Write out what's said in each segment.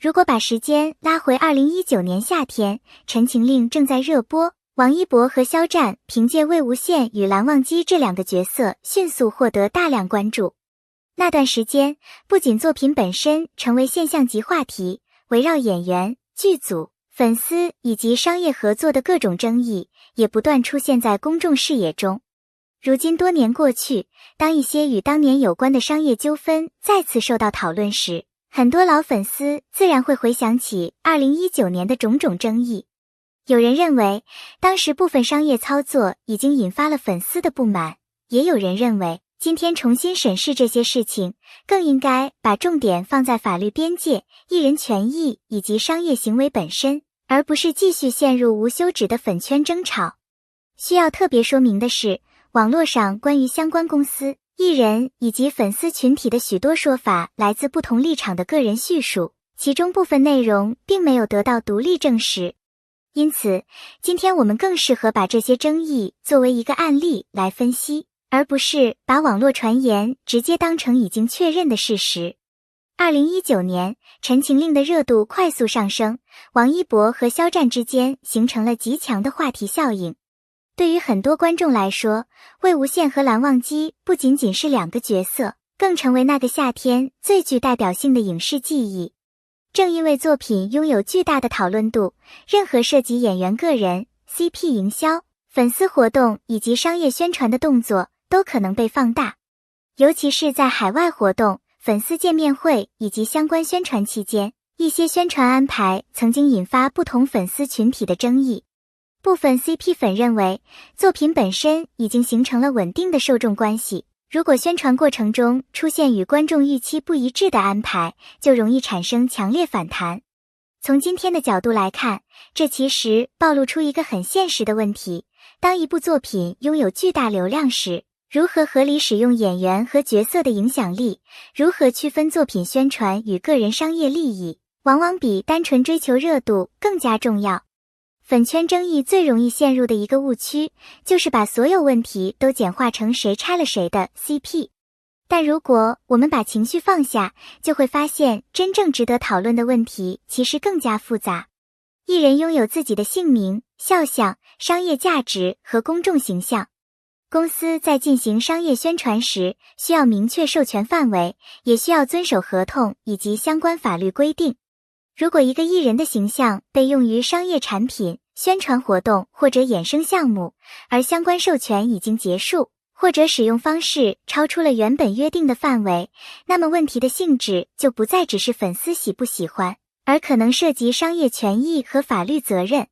如果把时间拉回2019年夏天，《陈情令》正在热播，王一博和肖战凭借魏无羡与蓝忘机这两个角色迅速获得大量关注。那段时间，不仅作品本身成为现象级话题，围绕演员、剧组、粉丝以及商业合作的各种争议也不断出现在公众视野中。如今多年过去，当一些与当年有关的商业纠纷再次受到讨论时，很多老粉丝自然会回想起2019年的种种争议。有人认为，当时部分商业操作已经引发了粉丝的不满，也有人认为，今天重新审视这些事情，更应该把重点放在法律边界、艺人权益以及商业行为本身，而不是继续陷入无休止的粉圈争吵。需要特别说明的是，网络上关于相关公司、艺人以及粉丝群体的许多说法来自不同立场的个人叙述，其中部分内容并没有得到独立证实。因此，今天我们更适合把这些争议作为一个案例来分析，而不是把网络传言直接当成已经确认的事实。2019年，《陈情令》的热度快速上升，王一博和肖战之间形成了极强的话题效应。对于很多观众来说，魏无羡和蓝忘机不仅仅是两个角色，更成为那个夏天最具代表性的影视记忆。正因为作品拥有巨大的讨论度，任何涉及演员个人、CP 营销、粉丝活动以及商业宣传的动作都可能被放大。尤其是在海外活动、粉丝见面会以及相关宣传期间，一些宣传安排曾经引发不同粉丝群体的争议。部分 CP 粉认为，作品本身已经形成了稳定的受众关系，如果宣传过程中出现与观众预期不一致的安排，就容易产生强烈反弹。从今天的角度来看，这其实暴露出一个很现实的问题：当一部作品拥有巨大流量时，如何合理使用演员和角色的影响力，如何区分作品宣传与个人商业利益，往往比单纯追求热度更加重要。粉圈争议最容易陷入的一个误区，就是把所有问题都简化成谁拆了谁的 CP。但如果我们把情绪放下，就会发现真正值得讨论的问题其实更加复杂。艺人拥有自己的姓名、肖像、商业价值和公众形象。公司在进行商业宣传时，需要明确授权范围，也需要遵守合同以及相关法律规定。如果一个艺人的形象被用于商业产品、宣传活动或者衍生项目，而相关授权已经结束，或者使用方式超出了原本约定的范围，那么问题的性质就不再只是粉丝喜不喜欢，而可能涉及商业权益和法律责任。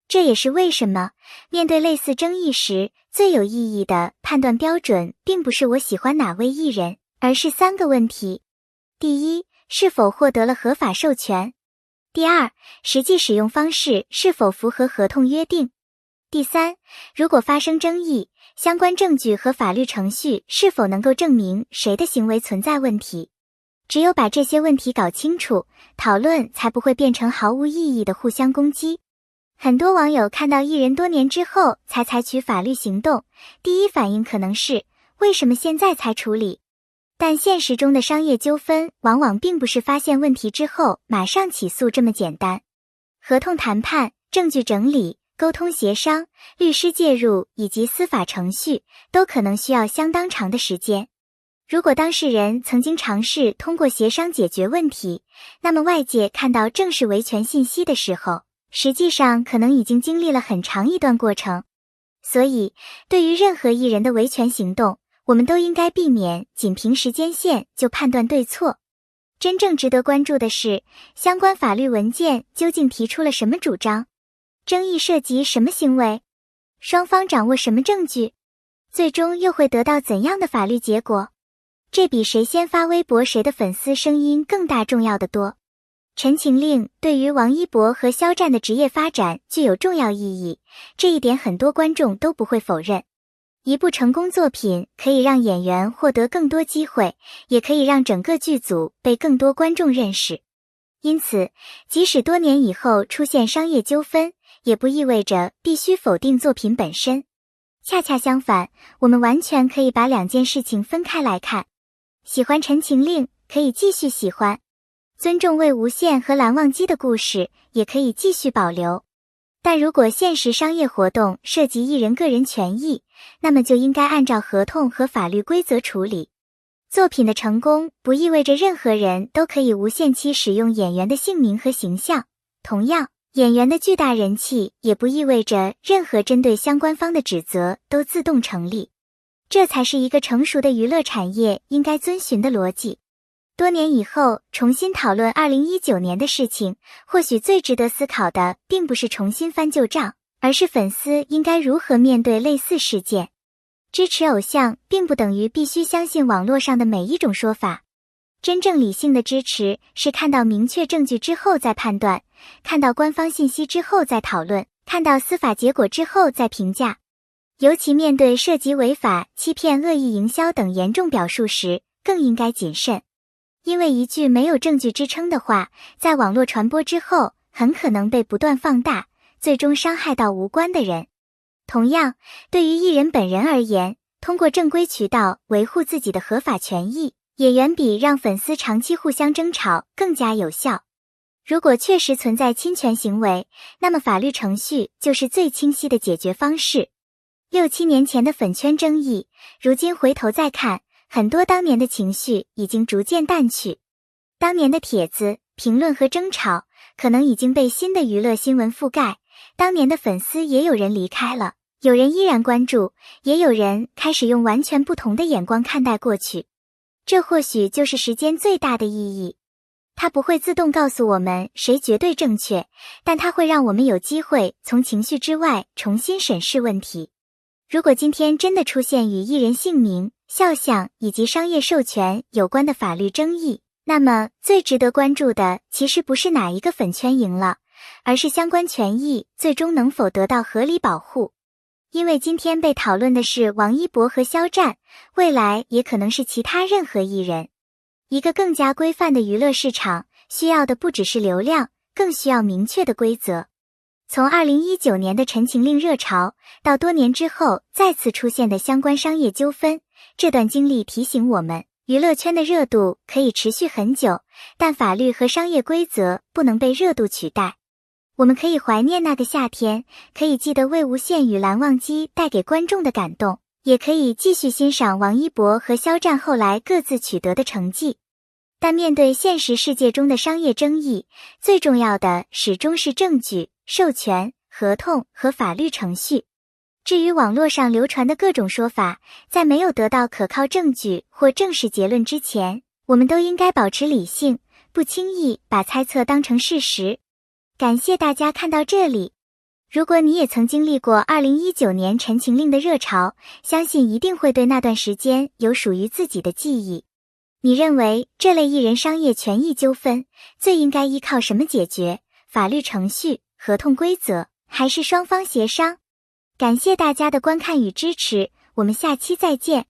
这也是为什么面对类似争议时，最有意义的判断标准并不是我喜欢哪位艺人，而是3个问题。第一，是否获得了合法授权？第二，实际使用方式是否符合合同约定？第三，如果发生争议，相关证据和法律程序是否能够证明谁的行为存在问题？只有把这些问题搞清楚，讨论才不会变成毫无意义的互相攻击。很多网友看到艺人多年之后才采取法律行动，第一反应可能是，为什么现在才处理？但现实中的商业纠纷往往并不是发现问题之后马上起诉这么简单。合同谈判、证据整理、沟通协商、律师介入以及司法程序都可能需要相当长的时间。如果当事人曾经尝试通过协商解决问题，那么外界看到正式维权信息的时候，实际上可能已经经历了很长一段过程。所以，对于任何艺人的维权行动，我们都应该避免仅凭时间线就判断对错。真正值得关注的是，相关法律文件究竟提出了什么主张？争议涉及什么行为？双方掌握什么证据？最终又会得到怎样的法律结果？这比谁先发微博谁的粉丝声音更大重要得多。陈情令对于王一博和肖战的职业发展具有重要意义，这一点很多观众都不会否认。一部成功作品可以让演员获得更多机会，也可以让整个剧组被更多观众认识。因此，即使多年以后出现商业纠纷，也不意味着必须否定作品本身。恰恰相反，我们完全可以把2件事情分开来看。喜欢陈情令，可以继续喜欢。尊重魏无羡和蓝忘机的故事也可以继续保留。但如果现实商业活动涉及艺人个人权益，那么就应该按照合同和法律规则处理。作品的成功不意味着任何人都可以无限期使用演员的姓名和形象，同样，演员的巨大人气也不意味着任何针对相关方的指责都自动成立。这才是一个成熟的娱乐产业应该遵循的逻辑。多年以后重新讨论2019年的事情，或许最值得思考的并不是重新翻旧账，而是粉丝应该如何面对类似事件。支持偶像并不等于必须相信网络上的每一种说法。真正理性的支持是看到明确证据之后再判断，看到官方信息之后再讨论，看到司法结果之后再评价。尤其面对涉及违法、欺骗、恶意营销等严重表述时，更应该谨慎。因为一句没有证据支撑的话，在网络传播之后，很可能被不断放大，最终伤害到无关的人。同样，对于艺人本人而言，通过正规渠道维护自己的合法权益，也远比让粉丝长期互相争吵更加有效。如果确实存在侵权行为，那么法律程序就是最清晰的解决方式。6、7年前的粉圈争议，如今回头再看，很多当年的情绪已经逐渐淡去。当年的帖子、评论和争吵，可能已经被新的娱乐新闻覆盖。当年的粉丝也有人离开了，有人依然关注，也有人开始用完全不同的眼光看待过去。这或许就是时间最大的意义。它不会自动告诉我们谁绝对正确，但它会让我们有机会从情绪之外重新审视问题。如果今天真的出现与艺人姓名、肖像以及商业授权有关的法律争议，那么最值得关注的其实不是哪一个粉圈赢了，而是相关权益最终能否得到合理保护。因为今天被讨论的是王一博和肖战，未来也可能是其他任何艺人。一个更加规范的娱乐市场，需要的不只是流量，更需要明确的规则。从2019年的《陈情令》热潮，到多年之后再次出现的相关商业纠纷，这段经历提醒我们，娱乐圈的热度可以持续很久，但法律和商业规则不能被热度取代。我们可以怀念那个夏天，可以记得魏无羡与蓝忘机带给观众的感动，也可以继续欣赏王一博和肖战后来各自取得的成绩。但面对现实世界中的商业争议，最重要的始终是证据、授权、合同和法律程序。至于网络上流传的各种说法，在没有得到可靠证据或正式结论之前，我们都应该保持理性，不轻易把猜测当成事实。感谢大家看到这里。如果你也曾经历过2019年《陈情令》的热潮，相信一定会对那段时间有属于自己的记忆。你认为这类艺人商业权益纠纷最应该依靠什么解决？法律程序、合同规则，还是双方协商？感谢大家的观看与支持，我们下期再见。